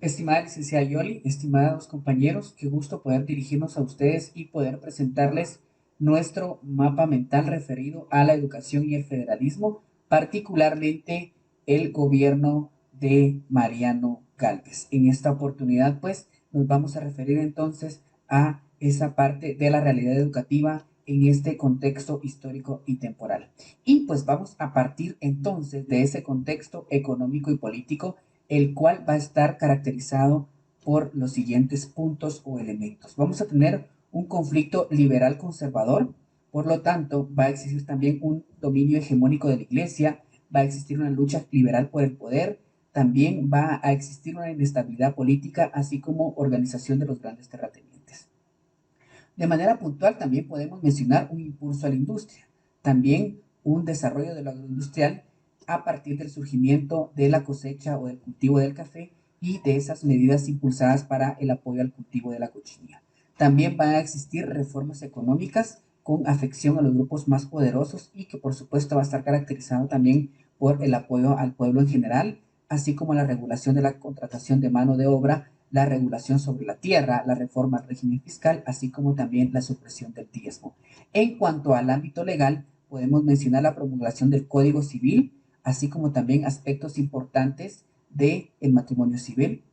Estimada licenciada Yoli, estimados compañeros, qué gusto poder dirigirnos a ustedes y poder presentarles nuestro mapa mental referido a la educación y el federalismo, particularmente el gobierno de Mariano Gálvez. En esta oportunidad, pues, nos vamos a referir entonces a esa parte de la realidad educativa en este contexto histórico y temporal. Y pues vamos a partir entonces de ese contexto económico y político, el cual va a estar caracterizado por los siguientes puntos o elementos. Vamos a tener un conflicto liberal conservador, por lo tanto va a existir también un dominio hegemónico de la iglesia, va a existir una lucha liberal por el poder, también va a existir una inestabilidad política, así como organización de los grandes terratenientes. De manera puntual también podemos mencionar un impulso a la industria, también un desarrollo de lo agroindustrial a partir del surgimiento de la cosecha o del cultivo del café y de esas medidas impulsadas para el apoyo al cultivo de la cochinilla. También van a existir reformas económicas con afección a los grupos más poderosos y que por supuesto va a estar caracterizado también por el apoyo al pueblo en general, así como la regulación de la contratación de mano de obra, la regulación sobre la tierra, la reforma al régimen fiscal, así como también la supresión del diezmo. En cuanto al ámbito legal, podemos mencionar la promulgación del Código Civil, así como también aspectos importantes del matrimonio civil,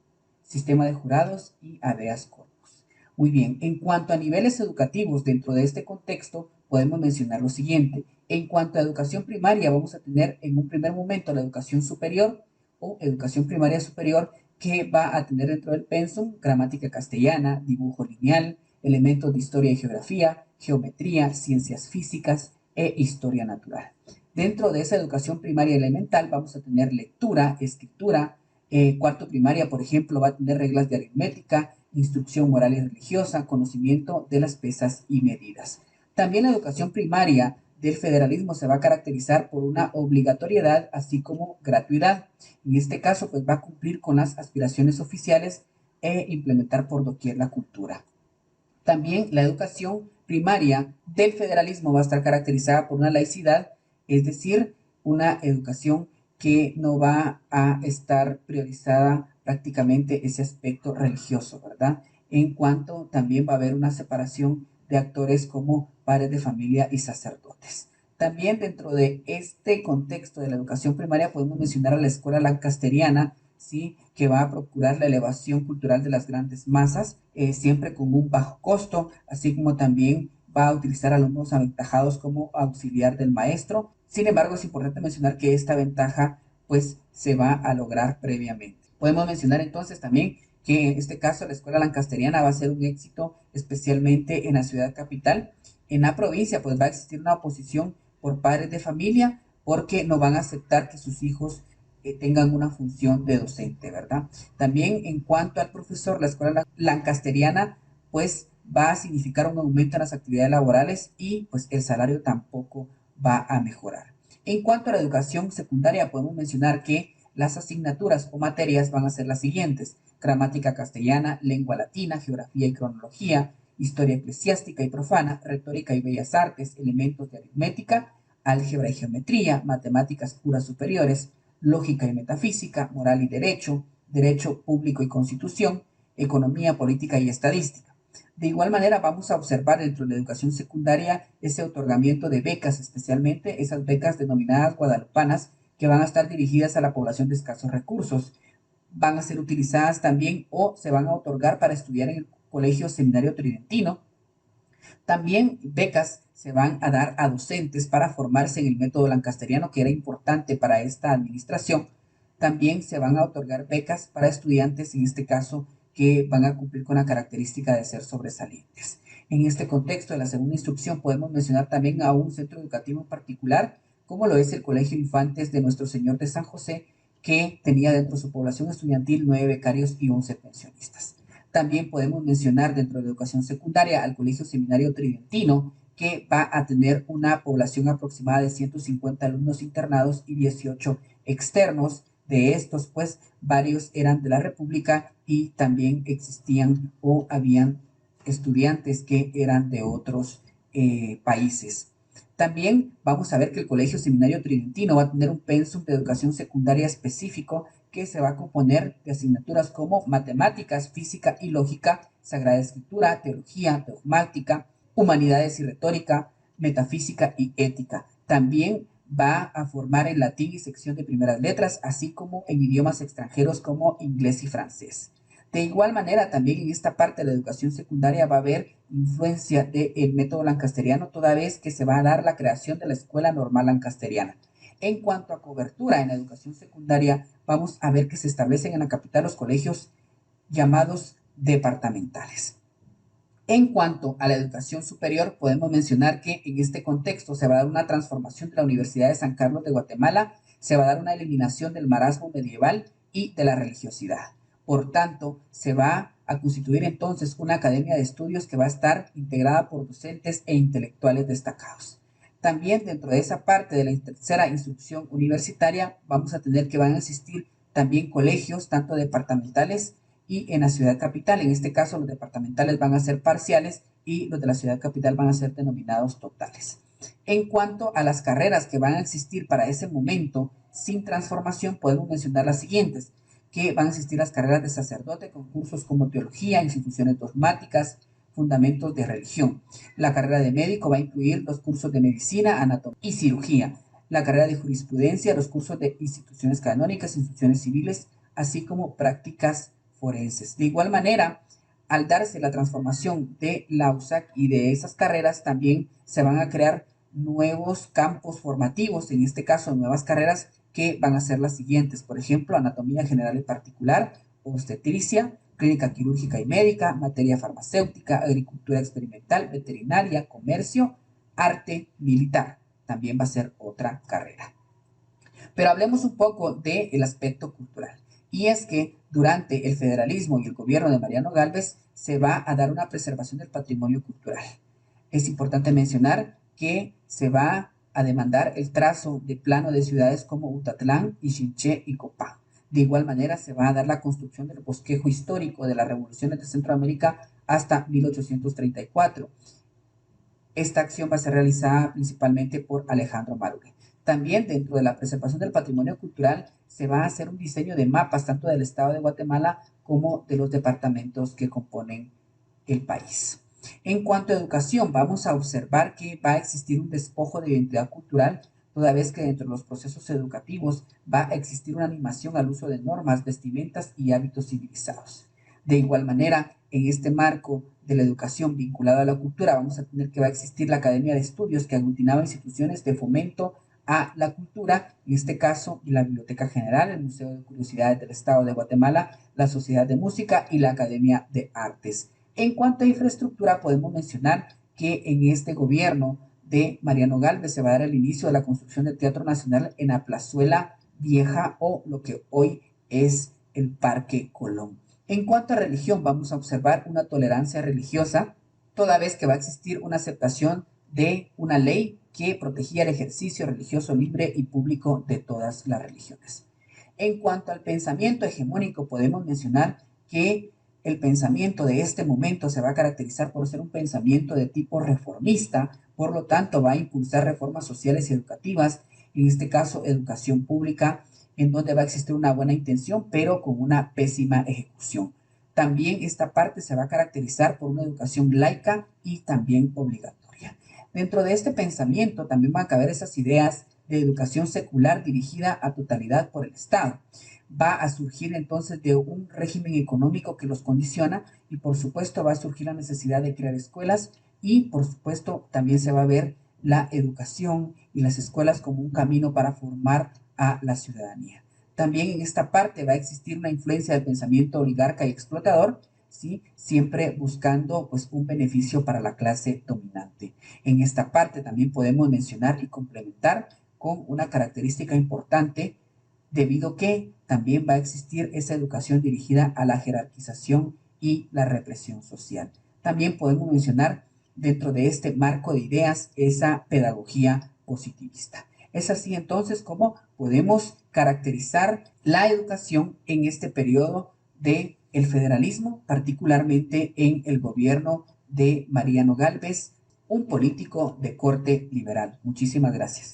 sistema de jurados y habeas corpus. Muy bien, en cuanto a niveles educativos dentro de este contexto, podemos mencionar lo siguiente. En cuanto a educación primaria, vamos a tener en un primer momento la educación superior o educación primaria superior, que va a tener dentro del pensum gramática castellana, dibujo lineal, elementos de historia y geografía, geometría, ciencias físicas e historia natural. Dentro de esa educación primaria elemental vamos a tener lectura, escritura, cuarto primaria, por ejemplo, va a tener reglas de aritmética, instrucción moral y religiosa, conocimiento de las pesas y medidas. También la educación primaria del federalismo se va a caracterizar por una obligatoriedad, así como gratuidad. En este caso, pues va a cumplir con las aspiraciones oficiales e implementar por doquier la cultura. También la educación primaria del federalismo va a estar caracterizada por una laicidad, es decir, una educación que no va a estar priorizada prácticamente ese aspecto religioso, ¿verdad? En cuanto también va a haber una separación de actores como padres de familia y sacerdotes. También dentro de este contexto de la educación primaria podemos mencionar a la escuela lancasteriana, ¿sí? Que va a procurar la elevación cultural de las grandes masas, siempre con un bajo costo, así como también va a utilizar alumnos aventajados como auxiliar del maestro. Sin embargo, es importante mencionar que esta ventaja pues se va a lograr previamente. Podemos mencionar entonces también que en este caso la escuela lancasteriana va a ser un éxito especialmente en la ciudad capital. En la provincia pues va a existir una oposición por padres de familia porque no van a aceptar que sus hijos tengan una función de docente, ¿verdad? También en cuanto al profesor, la escuela lancasteriana pues va a significar un aumento en las actividades laborales y pues el salario tampoco va a mejorar. En cuanto a la educación secundaria, podemos mencionar que las asignaturas o materias van a ser las siguientes: gramática castellana, lengua latina, geografía y cronología, historia eclesiástica y profana, retórica y bellas artes, elementos de aritmética, álgebra y geometría, matemáticas puras superiores, lógica y metafísica, moral y derecho, derecho público y constitución, economía, política y estadística. De igual manera, vamos a observar dentro de la educación secundaria ese otorgamiento de becas, especialmente esas becas denominadas guadalupanas, que van a estar dirigidas a la población de escasos recursos. Van a ser utilizadas también o se van a otorgar para estudiar en el Colegio Seminario Tridentino. También becas se van a dar a docentes para formarse en el método lancasteriano, que era importante para esta administración. También se van a otorgar becas para estudiantes, en este caso, que van a cumplir con la característica de ser sobresalientes. En este contexto de la segunda instrucción podemos mencionar también a un centro educativo en particular, como lo es el Colegio Infantes de Nuestro Señor de San José, que tenía dentro de su población estudiantil 9 becarios y 11 pensionistas. También podemos mencionar dentro de la educación secundaria al Colegio Seminario Tridentino, que va a tener una población aproximada de 150 alumnos internados y 18 externos. De estos, pues, varios eran de la República y también existían o habían estudiantes que eran de otros países. También vamos a ver que el Colegio Seminario Tridentino va a tener un pensum de educación secundaria específico que se va a componer de asignaturas como matemáticas, física y lógica, sagrada escritura, teología, dogmática, humanidades y retórica, metafísica y ética. También va a formar en latín y sección de primeras letras, así como en idiomas extranjeros como inglés y francés. De igual manera, también en esta parte de la educación secundaria va a haber influencia del método lancasteriano, toda vez que se va a dar la creación de la Escuela Normal Lancasteriana. En cuanto a cobertura en la educación secundaria, vamos a ver que se establecen en la capital los colegios llamados departamentales. En cuanto a la educación superior, podemos mencionar que en este contexto se va a dar una transformación de la Universidad de San Carlos de Guatemala, se va a dar una eliminación del marasmo medieval y de la religiosidad. Por tanto, se va a constituir entonces una academia de estudios que va a estar integrada por docentes e intelectuales destacados. También dentro de esa parte de la tercera instrucción universitaria vamos a tener que van a existir también colegios, tanto departamentales y en la ciudad capital. En este caso, los departamentales van a ser parciales y los de la ciudad capital van a ser denominados totales. En cuanto a las carreras que van a existir para ese momento sin transformación, podemos mencionar las siguientes, que van a existir las carreras de sacerdote con cursos como teología, instituciones dogmáticas, fundamentos de religión. La carrera de médico va a incluir los cursos de medicina, anatomía y cirugía. La carrera de jurisprudencia, los cursos de instituciones canónicas, instituciones civiles, así como prácticas forenses. De igual manera, al darse la transformación de la USAC y de esas carreras, también se van a crear nuevos campos formativos, en este caso nuevas carreras que van a ser las siguientes, por ejemplo, anatomía general y particular, obstetricia, clínica quirúrgica y médica, materia farmacéutica, agricultura experimental, veterinaria, comercio, arte militar. También va a ser otra carrera. Pero hablemos un poco del aspecto cultural. Y es que durante el federalismo y el gobierno de Mariano Gálvez se va a dar una preservación del patrimonio cultural. Es importante mencionar que se va a demandar el trazo de plano de ciudades como Utatlán, Ixinché y Copán. De igual manera, se va a dar la construcción del bosquejo histórico de las revoluciones de Centroamérica hasta 1834. Esta acción va a ser realizada principalmente por Alejandro Marule. También dentro de la preservación del patrimonio cultural se va a hacer un diseño de mapas tanto del estado de Guatemala como de los departamentos que componen el país. En cuanto a educación, vamos a observar que va a existir un despojo de identidad cultural, toda vez que dentro de los procesos educativos va a existir una animación al uso de normas, vestimentas y hábitos civilizados. De igual manera, en este marco de la educación vinculada a la cultura, vamos a tener que va a existir la Academia de Estudios que aglutinaba instituciones de fomento a la cultura, en este caso la Biblioteca General, el Museo de Curiosidades del Estado de Guatemala, la Sociedad de Música y la Academia de Artes. En cuanto a infraestructura, podemos mencionar que en este gobierno de Mariano Gálvez se va a dar el inicio de la construcción del Teatro Nacional en la Plazuela Vieja o lo que hoy es el Parque Colón. En cuanto a religión, vamos a observar una tolerancia religiosa, toda vez que va a existir una aceptación de una ley que protegía el ejercicio religioso libre y público de todas las religiones. En cuanto al pensamiento hegemónico, podemos mencionar que el pensamiento de este momento se va a caracterizar por ser un pensamiento de tipo reformista, por lo tanto va a impulsar reformas sociales y educativas, en este caso educación pública, en donde va a existir una buena intención, pero con una pésima ejecución. También esta parte se va a caracterizar por una educación laica y también obligatoria. Dentro de este pensamiento también van a caber esas ideas de educación secular dirigida a totalidad por el Estado. Va a surgir entonces de un régimen económico que los condiciona y por supuesto va a surgir la necesidad de crear escuelas y por supuesto también se va a ver la educación y las escuelas como un camino para formar a la ciudadanía. También en esta parte va a existir una influencia del pensamiento oligarca y explotador, ¿sí? Siempre buscando pues, un beneficio para la clase dominante. En esta parte también podemos mencionar y complementar con una característica importante, debido que también va a existir esa educación dirigida a la jerarquización y la represión social. También podemos mencionar dentro de este marco de ideas esa pedagogía positivista. Es así entonces como podemos caracterizar la educación en este periodo del federalismo, particularmente en el gobierno de Mariano Gálvez, un político de corte liberal. Muchísimas gracias.